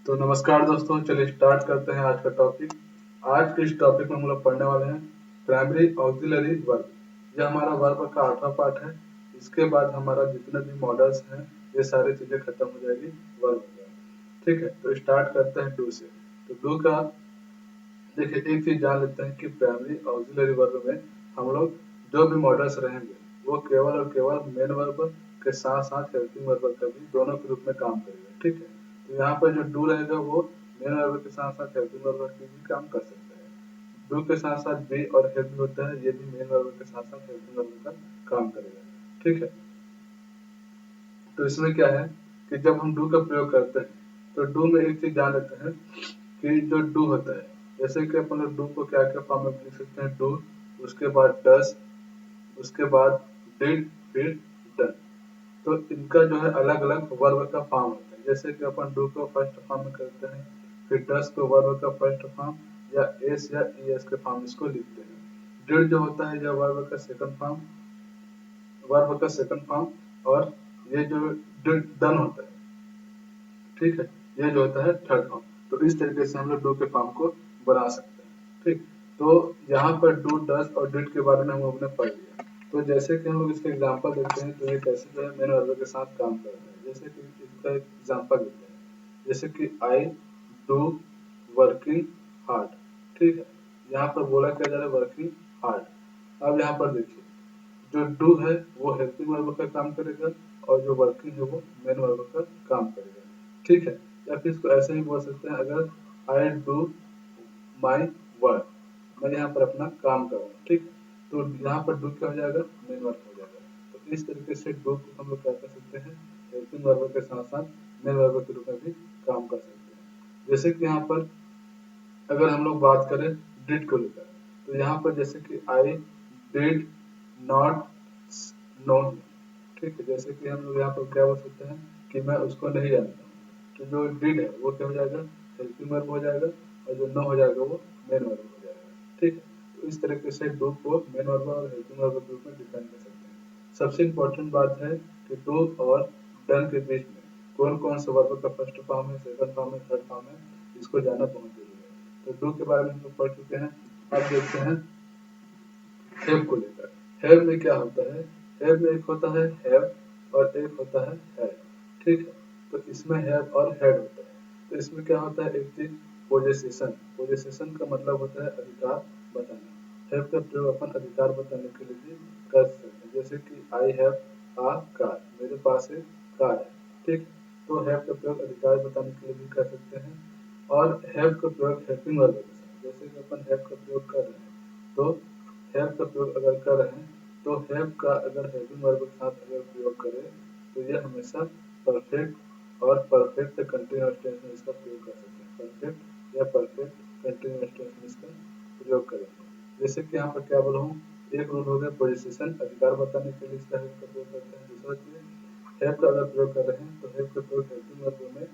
तो नमस्कार दोस्तों, चलिए स्टार्ट करते हैं आज का टॉपिक। आज के इस टॉपिक में हम लोग पढ़ने वाले हैं प्राइमरी ऑक्सिलरी वर्ब। यह हमारा वर्ब का 8वां पार्ट है। इसके बाद हमारा जितने भी मॉडल्स हैं ये सारी चीजें खत्म हो जाएगी वर्ब का। ठीक है, तो स्टार्ट करते हैं डू से। तो डू का देखिए, एक चीज जान लेते हैं कि प्राइमरी ऑक्सिलरी वर्ब में हम लोग जो भी मॉडल्स रहेंगे वो केवल और केवल मेन वर्ब के साथ साथ हेल्पिंग वर्ब का भी दोनों के रूप में काम करेगा। ठीक है, तो यहाँ पर जो डू रहेगा वो मेन वर्ब के साथ साथ हेल्पिंग वर्ब की भी काम कर सकता है। डू के साथ साथ बी और हेल्प भी होता है, ये भी मेन वर्ब के साथ साथ हेल्पिंग वर्ब का काम करेगा। ठीक है, तो इसमें क्या है कि जब हम डू का प्रयोग करते हैं तो डू में एक चीज जान लेते हैं कि जो डू होता है, जैसे कि अपन लोग डू को क्या क्या फॉर्म में लिख सकते हैं। डू, उसके बाद डस, उसके बाद डिड, फिर डन। तो इनका जो है अलग अलग वर्ब का फॉर्म होता है। जैसे कि अपन डू को फर्स्ट फॉर्म में करते हैं, फिर डस को वर्ब का फर्स्ट फॉर्म या एस या ई एस के फॉर्म इसको लिखते हैं। डिड जो होता है यह वर्ब का सेकंड फॉर्म, वर्ब का सेकंड फॉर्म। और ये जो डन होता है, ठीक है, ये जो होता है थर्ड फॉर्म। तो इस तरीके से हम लोग डू के फॉर्म को बना सकते हैं। ठीक, तो यहाँ पर डू, डज और डिड के बारे में हम लोग ने पढ़ लिया। तो जैसे कि हम लोग इसका एग्जांपल देखते हैं तो ये कैसे जो है मेन वर्ब के साथ काम करता है। जैसे कि इसका एक एग्जांपल देते हैं, जैसे कि आई डू वर्किंग हार्ड। ठीक है, यहाँ पर बोला क्या जा रहा है, वर्किंग हार्ड। अब यहाँ पर देखिए, जो डू है वो हेल्पिंग वर्ब का काम करेगा और जो वर्किंग है वो मेन वर्ब का काम करेगा। ठीक है, या फिर इसको ऐसे ही बोल सकते हैं, अगर आई डू माई वर्क, मैं यहाँ पर अपना काम कर रहा हूँ। ठीक, तो यहाँ पर डू क्या हो जाएगा, मेन वर्ब हो जाएगा। तो इस तरीके से डू को हम लोग क्या कर सकते हैं, हेल्पिंग वर्ब के साथ साथ मेन वर्ब के रूप में भी काम कर सकते हैं। जैसे कि यहाँ पर अगर हम लोग बात करें डिड को लेकर, तो यहाँ पर जैसे कि आई डिड नॉट नो। ठीक है, जैसे कि हम लोग यहाँ पर क्या बोल सकते हैं कि मैं उसको नहीं जानता हूँ। तो जो डिड है वो क्या हो जाएगा, हेल्पिंग वर्ब हो जाएगा, और जो नो हो जाएगा वो मेन वर्ब हो जाएगा। ठीक है, तो इस तरीके से डू को मेन वर्ब और हेल्पिंग वर्ब के रूप में डिफाइन कर सकते हैं। सबसे इम्पोर्टेंट बात है कि डू और डन के बीच में कौन कौन से वर्ब का फर्स्ट फॉर्म है, सेकंड फॉर्म है, थर्ड फॉर्म है, इसको जानना बहुत जरूरी है। तो डू के बारे में हम लोग पढ़ चुके हैं। अब देखते हैं हैव को लेकर। हैव में क्या होता है, हैव में एक होता है हैव और एक होता है हैड। ठीक है, तो इसमें हैव और हैड होता है। तो इसमें क्या होता है, एक चीज पोजेसेशन। पोजेसेशन का मतलब होता है अधिकार बताना। हैव का प्रयोग अपन अधिकार बताने के लिए भी कर सकते हैं। जैसे कि आई हैव आ कार, मेरे पास एक कार है। ठीक, तो हैव का प्रयोग अधिकार बताने के लिए भी कर सकते हैं। और हैव का प्रयोग हेल्पिंग वर्ब के साथ, जैसे कि अपन हैव का प्रयोग कर रहे हैं तो हैव का प्रयोग अगर कर रहे हैं तो हैव का अगर हेल्पिंग वर्ब के साथ अगर प्रयोग करें तो यह हमेशा परफेक्ट और परफेक्ट कंटिन्यूअस टेंस में इसका प्रयोग कर सकते हैं। परफेक्ट या परफेक्ट कंटिन्यूअस टेंस में इसका प्रयोग करेंगे। जैसे कि यहाँ पर क्या बोला हूँ, एक रूल हो गया पोजीशन, अधिकार बताने के लिए इसका हैव का प्रयोग करते हैं। दूसरा चीज हैव का अगर प्रयोग कर रहे हैं तो हैव का प्रयोग हेल्पिंग वर्ब में,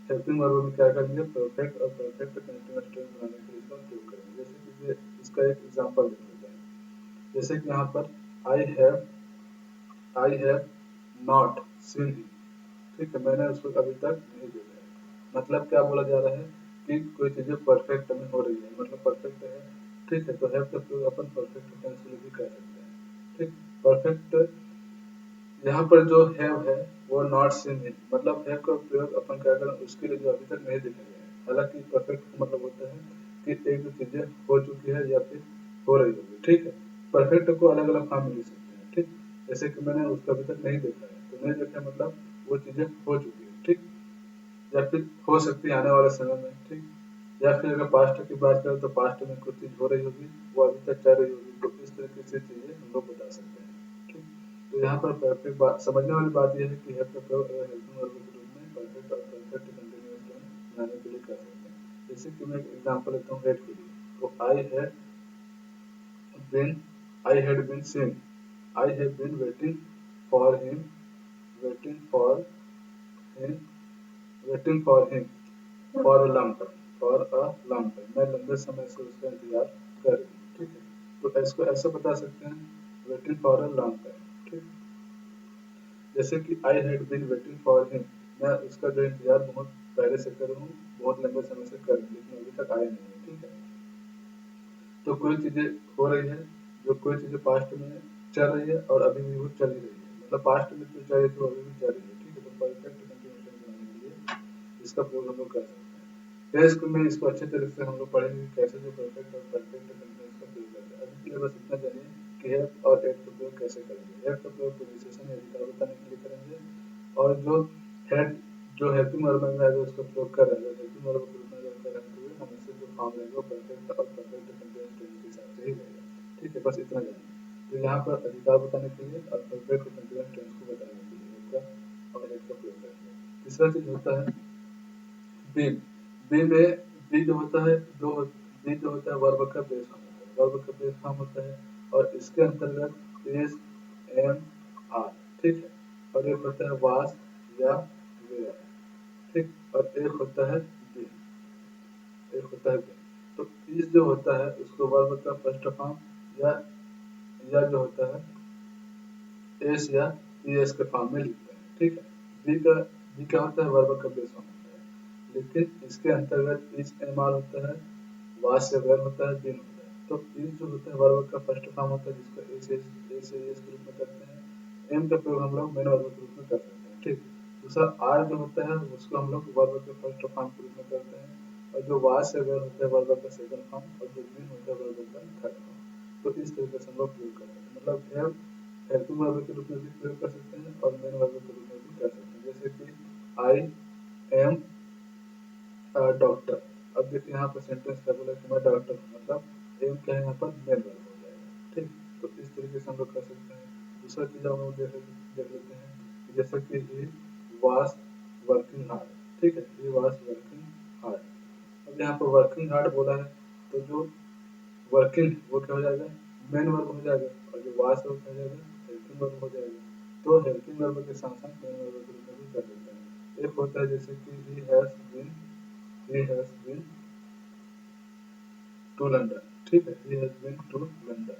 हेल्पिंग वर्ब में क्या करेंगे, परफेक्ट और परफेक्ट कंटिन्यूअस टेंस बनाने के लिए इसका प्रयोग करेंगे। जैसे कि ये इसका एक एग्जांपल देख लेते हैं। जैसे कि यहाँ पर I have not seen him. ठीक है, मैंने उसको अभी तक नहीं देखा है। मतलब क्या बोला जा रहा है कि कोई चीजें परफेक्ट में हो रही है, मतलब परफेक्ट है। ठीक है, तो हैव का प्रयोग अपन परफेक्ट टेंस के लिए भी कर सकते हैं। ठीक, परफेक्ट यहाँ पर जो हैव है वो नॉट सीन हिम, मतलब हैव का प्रयोग अपन क्या करें उसके लिए जो अभी तक नहीं देखा गया है। हालांकि परफेक्ट का मतलब होता है कि एक दो चीजें हो चुकी है या फिर हो रही होगी। ठीक है, परफेक्ट को अलग अलग फॉर्म में लिख सकते हैं। ठीक, जैसे कि मैंने उसको अभी तक नहीं देखा है, तो नहीं देखा मतलब वो चीजें हो चुकी है। ठीक, या फिर हो सकती है आने वाले समय में। ठीक, या फिर अगर पास्ट की बात करें तो पास्ट में कुछ चीज हो रही होगी, वो अभी तक चल रही होगी। तो इस तरीके से चीजें हम लोग बता सकते हैं। ठीक, तो यहाँ पर परफेक्ट बात समझने वाली बात यह है कि हैव का प्रयोग अगर हेल्पिंग वर्ब के रूप में परफेक्ट और परफेक्ट कंटिन्यूअस टेंस बनाने के लिए कर सकते हैं। जैसे कि मैं एक एग्जांपल लेता हूँ हेड के लिए, तो been I had been seen, I have been waiting for him, waiting for him, waiting for him for a long time, for a long time, मैं लंबे समय से उसका इंतजार कर रही हूँ। ठीक है, तो इसको ऐसे बता सकते हैं, waiting for a long time. ठीक, जैसे कि I had been waiting for him, मैं उसका जो इंतजार बहुत पहले से कर हूँ, बहुत लंबे समय से कर, लेकिन अभी तक आया नहीं है। ठीक है, तो कोई चीजें हो रही है, जो कोई चीजें पास्ट में चल रही है और अभी भी वो चल ही रही है, मतलब पास्ट में जो चल रही थी वो अभी भी चल रही है। ठीक है, तो परफेक्ट कंटिन्यूस टेंस बनाने के लिए इसका प्रयोग हम लोग कर सकते हैं। फिर इसको में इसको अच्छे तरीके से हम लोग पढ़ेंगे कैसे जो परफेक्ट और परफेक्ट कंटिन्यूस का प्रयोग करते हैं। अभी के लिए बस इतना जानिए कि हेल्प और एड का प्रयोग कैसे करेंगे। हेल्प का प्रयोग प्रोनाउंसिएशन या अधिकार बताने के लिए करेंगे, और जो हेड जो हेल्पिंग वर्ब में है उसका प्रयोग कर रहे हैं, हेल्पिंग वर्ब के रूप में अगर कर रहे हैं तो हमेशा जो फॉर्म रहेगा वो परफेक्ट और परफेक्ट कंटिन्यूस टेंस के हिसाब से ही रहेगा। ठीक है, बस इतना जानिए। तो यहाँ पर अधिकार बताने के लिए और परफेक्ट कंटिन्यूस टेंस को बताने के लिए हेल्प का और हेड का प्रयोग करेंगे। तीसरा चीज होता है बीन। बीन में बी जो होता है बी जो होता है वर्ब का बेस फॉर्म होता है, वर्ब का बेस फॉर्म होता है, और इसके अंतर्गत इज, एम, आर। ठीक है, और एक होता है वास या वेयर। ठीक, और एक होता है बीन, एक होता है बीन। तो इस जो होता है उसको वर्ब का फर्स्ट फॉर्म या जो होता है एस या एस के फॉर्म में लिखते हैं। ठीक है, बी क्या होता है वर्ब का बेस फॉर्म होता है, लेकिन इसके अंतर्गत इज, एम, आर होता है, वास से वेयर होता है, बीन होता है। तो इज जो होता है वर्ब का फर्स्ट फॉर्म होता है जिसको ए से एस के रूप में करते हैं। एम का प्रयोग हम लोग मेन वर्ब के रूप में कर सकते हैं। ठीक, दूसरा आर जो होता है उसको हम लोग वर्ब के फर्स्ट फॉर्म के रूप में करते हैं, और जो वास से वेयर होता है वर्ब का सेकंड फॉर्म, और जो बीन होता है वर्ब का थर्ड फॉर्म। तो इस तरीके से हम लोग प्रयोग करते हैं, मतलब हेल्पिंग वर्ब के रूप में भी प्रयोग कर सकते हैं और मेन वर्ब के रूप में भी कर सकते हैं। जैसे कि आई एम डॉक्टर। अब देखिए यहाँ पर सेंटेंस क्या बोला कि मैं डॉक्टर हूँ, मतलब एम क्या है यहाँ पर मेन वर्ब हो जाएगा। ठीक, तो इस तरीके से हम लोग कर सकते हैं। दूसरा चीज हम लोग देख लेते हैं, जैसे कि ही वाज वर्किंग हार्ड। ठीक है, ही वाज वर्किंग हार्ड। अब यहाँ पर वर्किंग हार्ड बोला है, तो जो वर्किंग वो क्या हो जाएगा, मेन वर्ब हो जाएगा, और जो वास वर्ब हो जाएगा हेल्पिंग वर्ब हो जाएगा। तो हेल्पिंग वर्ब के साथ साथ मेन वर्ब के रूप में भी कर देते हैं। एक होता है जैसे कि he has been to London। ठीक है, he has been to London,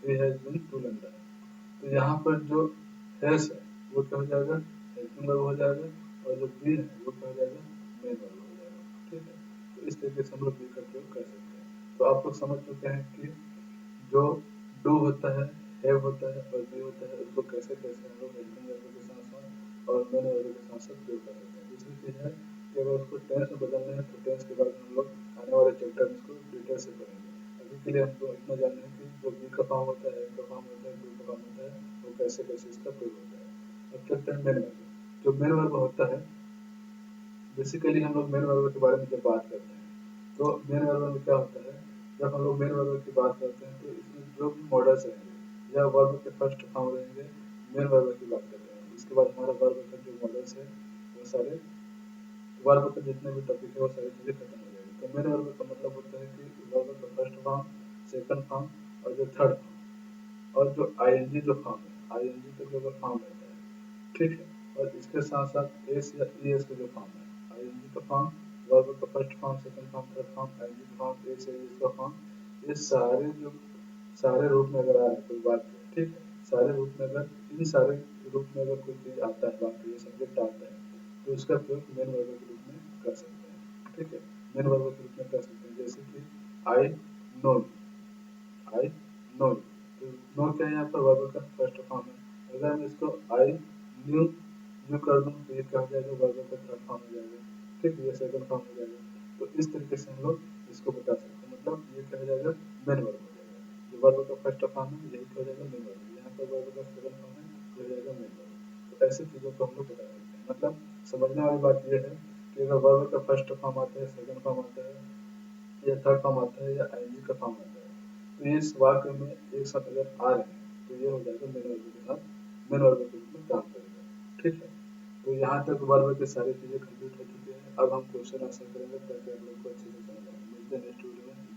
he has been to London। तो यहाँ पर जो has है वो क्या हो जाएगा, हेल्पिंग वर्ब हो जाएगा, और जो been है वो क्या हो जाएगा, मेन वर्ब हो जाएगा। ठीक है, तो इस तरीके से हम लोग be का प्रयोग कर सकते हैं। तो आप लोग समझ चुके हैं कि जो डू होता है, हैव होता है और बी होता है, उसको कैसे कैसे हम लोग हेल्पिंग वर्ब के साथ साथ और मेन वर्ब के साथ साथ प्रयोग कर सकते हैं। दूसरी चीज है कि अगर उसको टेंस में बदलना है तो टेंस के बाद हम लोग आने वाले चैप्टर में इसको डिटेल से पढ़ेंगे। अभी के लिए हमको इतना जानना है कि जो बी का फॉर्म होता है, एम का फॉर्म होता है, डू का फॉर्म होता है, वो कैसे कैसे इसका प्रयोग होता है। अब चलते हैं मेन वर्ब। जो मेन वर्ब होता है, बेसिकली हम लोग मेन वर्ब के बारे में जब बात करते हैं तो मेन वर्ब में क्या होता है, जब हम लोग मेन वर्ब की बात करते हैं तो इसमें जो भी मॉडल्स रहेंगे या वर्ब के फर्स्ट फॉर्म रहेंगे, मेन वर्ब की बात करते हैं। इसके बाद हमारा वर्ब का जो मॉडल्स है वो सारे वर्ब के जितने भी टॉपिक है वो सारी चीजें खत्म हो जाएगी। तो मेन वर्ब का मतलब होता है कि वर्ब का फर्स्ट फॉर्म, सेकंड फॉर्म और जो थर्ड फॉर्म, और जो आईएनजी जो फॉर्म है, आईएनजी का जो फॉर्म रहता है। ठीक है, और इसके साथ साथ एस या ईएस का जो फॉर्म है, आईएनजी का फॉर्म, वर्ब का first form, second form, third form, ING का फॉर्म, एस या ईएस का फॉर्म, ये सारे जो सारे रूप में अगर आ रहे हैं कोई बात है, ठीक है, सारे रूप में अगर इन सारे रूप में अगर कोई चीज आता है, वाक्य या सब्जेक्ट आता है, तो इसका प्रयोग मेन वर्ब के रूप में कर सकते हैं। ठीक है, मेन वर्ब के रूप में कर सकते हैं, जैसे कि आई नो, आई नो। तो नो क्या है यहाँ पर वर्ब का फर्स्ट फॉर्म है। अगर मैं इसको आई न्यू न्यू कर दूं तो ये क्या हो जाएगा, वर्ब का थर्ड फॉर्म हो जाएगा। ठीक है, ये सेकंड फॉर्म हो जाएगा। तो इस तरीके से हम लोग इसको बता सकते हैं, मतलब ये क्या हो जाएगा, मेन वर्ब हो जाएगा। जो वर्ब का फर्स्ट फॉर्म है यही क्या हो जाएगा, मेन वर्ब। यहाँ पर वर्ब का सेकंड फॉर्म है, ये हो जाएगा मेन वर्ब। तो ऐसी चीजों को हम लोग बता सकते हैं। मतलब समझने वाली बात यह है कि अगर वर्ब का फर्स्ट फॉर्म आता है, सेकंड फॉर्म आता है, या थर्ड फॉर्म आता है, या आईएनजी का फॉर्म आता है, तो ये इस वाक्य में एक साथ अगर आ रहे हैं तो ये हो जाएगा मेन वर्ब के साथ, मेन वर्ब के रूप में काम करेगा। ठीक है, तो यहाँ तक वर्ब की सारी चीजें कंप्लीट हो चुकी है। अब हम क्वेश्चन आंसर करेंगे ताकि आप लोग को अच्छे से समझ आए। मिलते हैं नेक्स्ट वीडियो में।